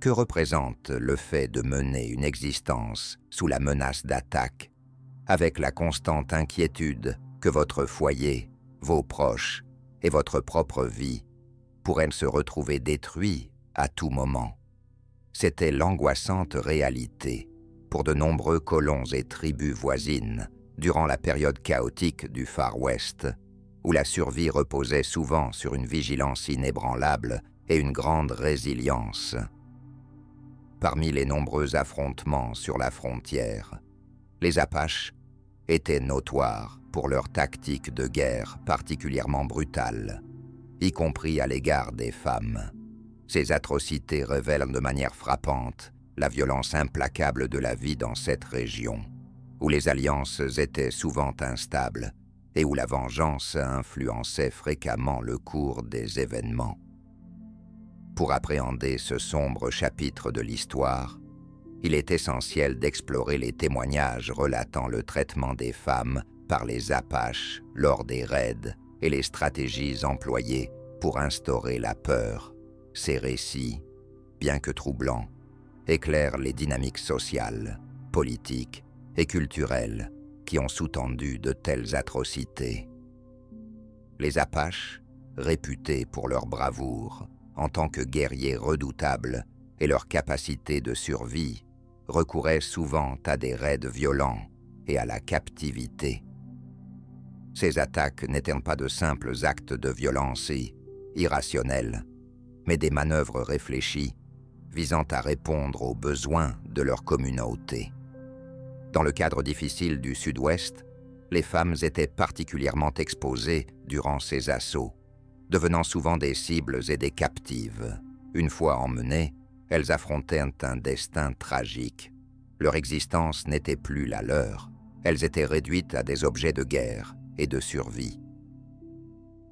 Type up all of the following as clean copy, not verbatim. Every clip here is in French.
Que représente le fait de mener une existence sous la menace d'attaque, avec la constante inquiétude que votre foyer, vos proches et votre propre vie pourraient se retrouver détruits à tout moment? C'était l'angoissante réalité pour de nombreux colons et tribus voisines durant la période chaotique du Far West, où la survie reposait souvent sur une vigilance inébranlable et une grande résilience. Parmi les nombreux affrontements sur la frontière, les Apaches étaient notoires pour leurs tactiques de guerre particulièrement brutales, y compris à l'égard des femmes. Ces atrocités révèlent de manière frappante la violence implacable de la vie dans cette région, où les alliances étaient souvent instables et où la vengeance influençait fréquemment le cours des événements. Pour appréhender ce sombre chapitre de l'histoire, il est essentiel d'explorer les témoignages relatant le traitement des femmes par les Apaches lors des raids et les stratégies employées pour instaurer la peur. Ces récits, bien que troublants, éclairent les dynamiques sociales, politiques et culturelles qui ont sous-tendu de telles atrocités. Les Apaches, réputés pour leur bravoure en tant que guerriers redoutables et leur capacité de survie, recouraient souvent à des raids violents et à la captivité. Ces attaques n'étaient pas de simples actes de violence irrationnels, mais des manœuvres réfléchies visant à répondre aux besoins de leur communauté. Dans le cadre difficile du Sud-Ouest, les femmes étaient particulièrement exposées durant ces assauts, devenant souvent des cibles et des captives. Une fois emmenées, elles affrontaient un destin tragique. Leur existence n'était plus la leur. Elles étaient réduites à des objets de guerre et de survie.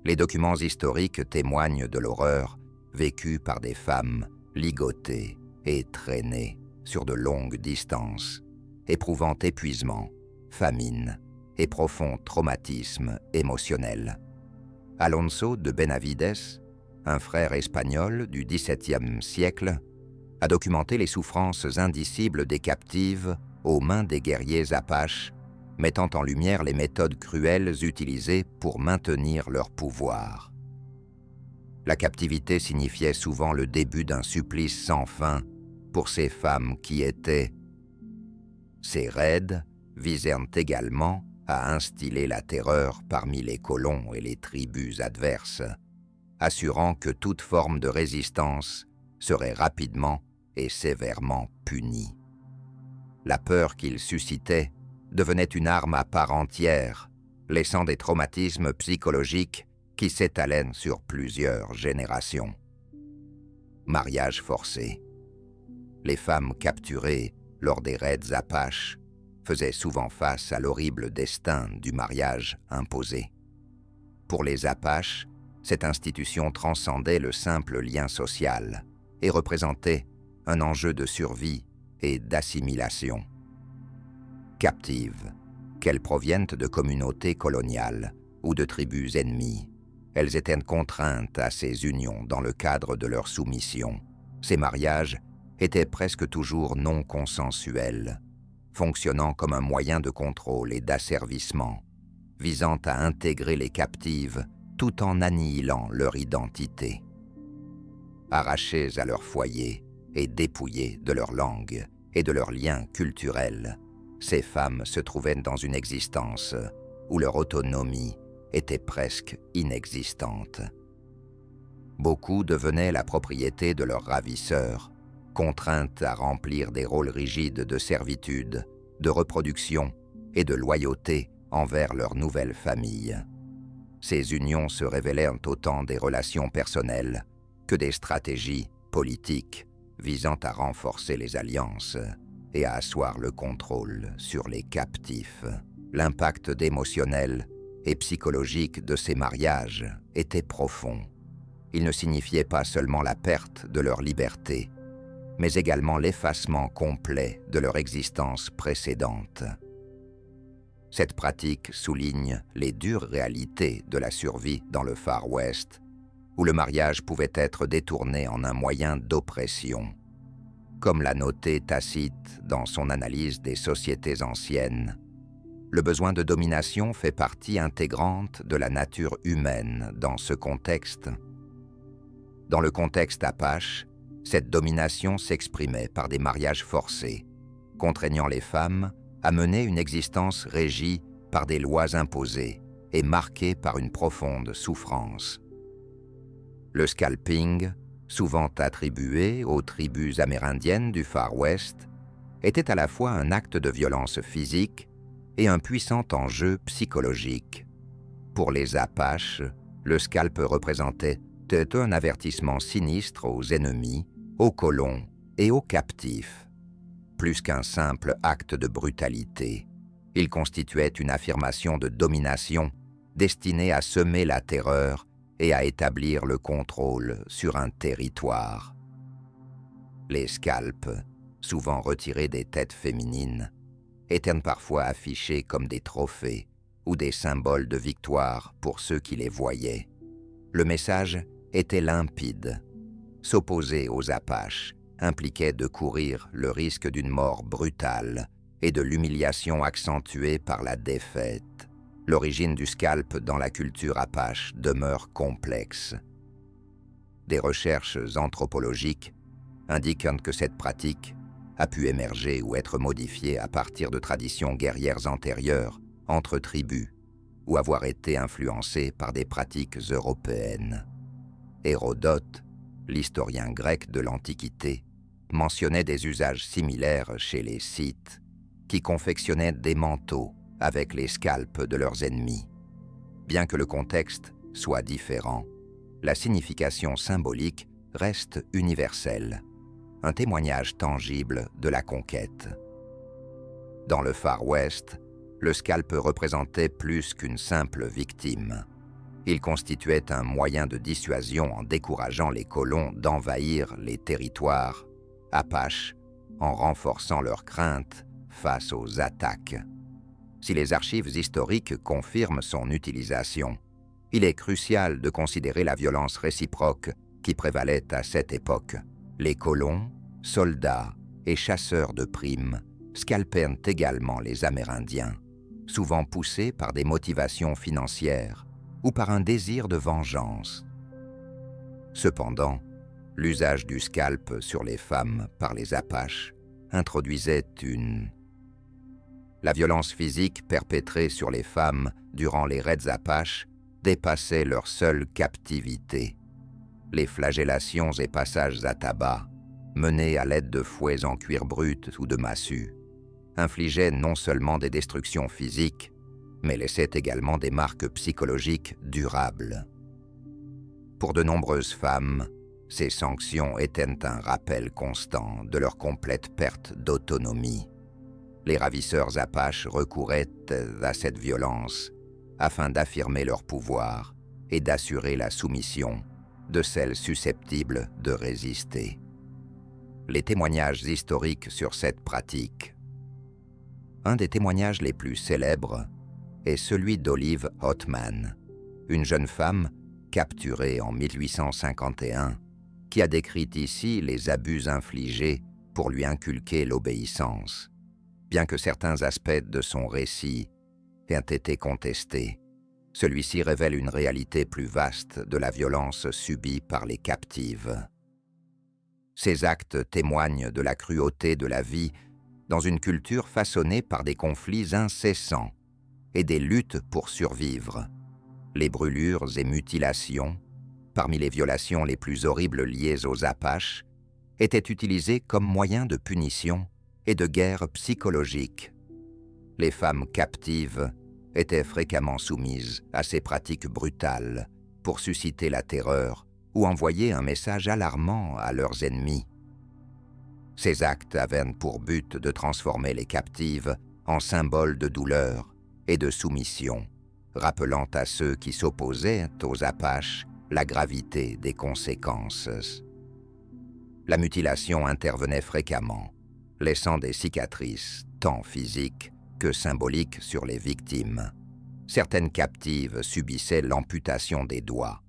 Les documents historiques témoignent de l'horreur vécue par des femmes ligotées et traînées sur de longues distances, éprouvant épuisement, famine et profond traumatisme émotionnel. Alonso de Benavides, un frère espagnol du XVIIe siècle, a documenté les souffrances indicibles des captives aux mains des guerriers Apaches, mettant en lumière les méthodes cruelles utilisées pour maintenir leur pouvoir. La captivité signifiait souvent le début d'un supplice sans fin pour ces femmes qui étaient. Ces raids visèrent également à instiller la terreur parmi les colons et les tribus adverses, assurant que toute forme de résistance serait rapidement et sévèrement punie. La peur qu'ils suscitaient devenait une arme à part entière, laissant des traumatismes psychologiques qui s'étalent sur plusieurs générations. Mariage forcé. Les femmes capturées lors des raids Apaches faisaient souvent face à l'horrible destin du mariage imposé. Pour les Apaches, cette institution transcendait le simple lien social et représentait un enjeu de survie et d'assimilation. Captives, qu'elles proviennent de communautés coloniales ou de tribus ennemies, elles étaient contraintes à ces unions dans le cadre de leur soumission. Ces mariages étaient presque toujours non consensuels, fonctionnant comme un moyen de contrôle et d'asservissement, visant à intégrer les captives tout en annihilant leur identité. Arrachées à leur foyer et dépouillées de leur langue et de leurs liens culturels, ces femmes se trouvaient dans une existence où leur autonomie était presque inexistante. Beaucoup devenaient la propriété de leurs ravisseurs, contraintes à remplir des rôles rigides de servitude, de reproduction et de loyauté envers leur nouvelle famille. Ces unions se révélèrent autant des relations personnelles que des stratégies politiques visant à renforcer les alliances et à asseoir le contrôle sur les captifs. L'impact émotionnel et psychologique de ces mariages était profond. Il ne signifiait pas seulement la perte de leur liberté, mais également l'effacement complet de leur existence précédente. Cette pratique souligne les dures réalités de la survie dans le Far West, où le mariage pouvait être détourné en un moyen d'oppression. Comme l'a noté Tacite dans son analyse des sociétés anciennes, le besoin de domination fait partie intégrante de la nature humaine dans ce contexte. Dans le contexte apache, cette domination s'exprimait par des mariages forcés, contraignant les femmes à mener une existence régie par des lois imposées et marquée par une profonde souffrance. Le scalping, souvent attribué aux tribus amérindiennes du Far West, était à la fois un acte de violence physique et un puissant enjeu psychologique. Pour les Apaches, le scalp représentait un avertissement sinistre aux ennemis, aux colons et aux captifs. Plus qu'un simple acte de brutalité, il constituait une affirmation de domination destinée à semer la terreur et à établir le contrôle sur un territoire. Les scalps, souvent retirés des têtes féminines, étaient parfois affichés comme des trophées ou des symboles de victoire pour ceux qui les voyaient. Le message était limpide. S'opposer aux Apaches impliquait de courir le risque d'une mort brutale et de l'humiliation accentuée par la défaite. L'origine du scalp dans la culture apache demeure complexe. Des recherches anthropologiques indiquent que cette pratique a pu émerger ou être modifiée à partir de traditions guerrières antérieures entre tribus ou avoir été influencée par des pratiques européennes. Hérodote, l'historien grec de l'Antiquité, mentionnait des usages similaires chez les Scythes qui confectionnaient des manteaux avec les scalps de leurs ennemis. Bien que le contexte soit différent, la signification symbolique reste universelle, un témoignage tangible de la conquête. Dans le Far West, le scalp représentait plus qu'une simple victime. Il constituait un moyen de dissuasion en décourageant les colons d'envahir les territoires apaches en renforçant leur crainte face aux attaques. Si les archives historiques confirment son utilisation, il est crucial de considérer la violence réciproque qui prévalait à cette époque. Les colons, soldats et chasseurs de primes scalpaient également les Amérindiens, souvent poussés par des motivations financières ou par un désir de vengeance. Cependant, l'usage du scalp sur les femmes par les Apaches introduisait La violence physique perpétrée sur les femmes durant les raids Apaches dépassait leur seule captivité. Les flagellations et passages à tabac, menés à l'aide de fouets en cuir brut ou de massues, infligeaient non seulement des destructions physiques, mais laissaient également des marques psychologiques durables. Pour de nombreuses femmes, ces sanctions étaient un rappel constant de leur complète perte d'autonomie. Les ravisseurs apaches recouraient à cette violence afin d'affirmer leur pouvoir et d'assurer la soumission de celles susceptibles de résister. Les témoignages historiques sur cette pratique. Un des témoignages les plus célèbres est celui d'Olive Hotman, une jeune femme capturée en 1851, qui a décrit ici les abus infligés pour lui inculquer l'obéissance. Bien que certains aspects de son récit aient été contestés, celui-ci révèle une réalité plus vaste de la violence subie par les captives. Ces actes témoignent de la cruauté de la vie dans une culture façonnée par des conflits incessants et des luttes pour survivre. Les brûlures et mutilations, parmi les violations les plus horribles liées aux Apaches, étaient utilisées comme moyen de punition et de guerre psychologique. Les femmes captives étaient fréquemment soumises à ces pratiques brutales pour susciter la terreur ou envoyer un message alarmant à leurs ennemis. Ces actes avaient pour but de transformer les captives en symboles de douleur et de soumission, rappelant à ceux qui s'opposaient aux Apaches la gravité des conséquences. La mutilation intervenait fréquemment, laissant des cicatrices tant physiques que symboliques sur les victimes. Certaines captives subissaient l'amputation des doigts,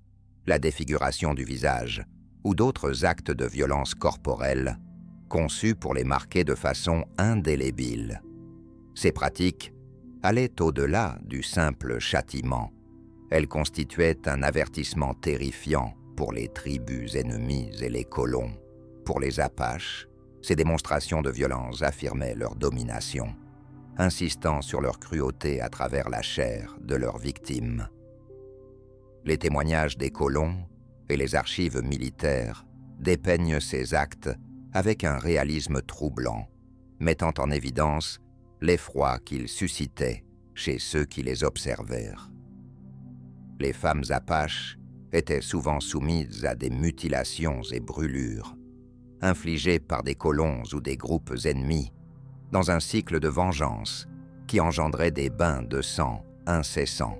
la défiguration du visage ou d'autres actes de violence corporelle conçues pour les marquer de façon indélébile. Ces pratiques allaient au-delà du simple châtiment. Elles constituaient un avertissement terrifiant pour les tribus ennemies et les colons. Pour les Apaches, ces démonstrations de violence affirmaient leur domination, insistant sur leur cruauté à travers la chair de leurs victimes. Les témoignages des colons et les archives militaires dépeignent ces actes avec un réalisme troublant, mettant en évidence l'effroi qu'ils suscitaient chez ceux qui les observèrent. Les femmes Apaches étaient souvent soumises à des mutilations et brûlures, infligées par des colons ou des groupes ennemis, dans un cycle de vengeance qui engendrait des bains de sang incessants.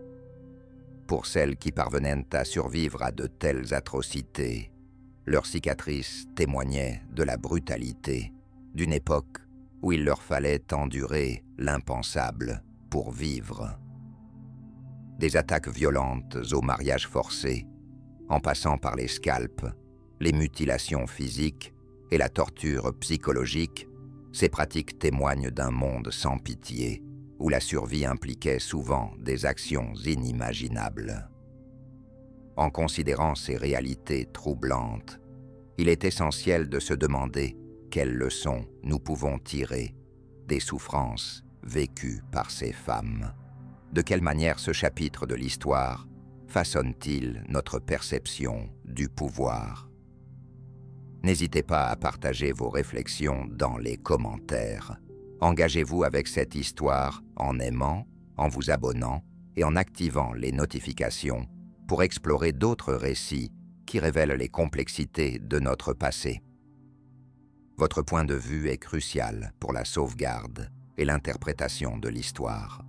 Pour celles qui parvenaient à survivre à de telles atrocités, leurs cicatrices témoignaient de la brutalité d'une époque où il leur fallait endurer l'impensable pour vivre. Des attaques violentes aux mariages forcés, en passant par les scalps, les mutilations physiques et la torture psychologique, ces pratiques témoignent d'un monde sans pitié, où la survie impliquait souvent des actions inimaginables. En considérant ces réalités troublantes, il est essentiel de se demander quelles leçons nous pouvons tirer des souffrances vécues par ces femmes. De quelle manière ce chapitre de l'histoire façonne-t-il notre perception du pouvoir? N'hésitez pas à partager vos réflexions dans les commentaires. Engagez-vous avec cette histoire en aimant, en vous abonnant et en activant les notifications pour explorer d'autres récits qui révèlent les complexités de notre passé. Votre point de vue est crucial pour la sauvegarde et l'interprétation de l'histoire.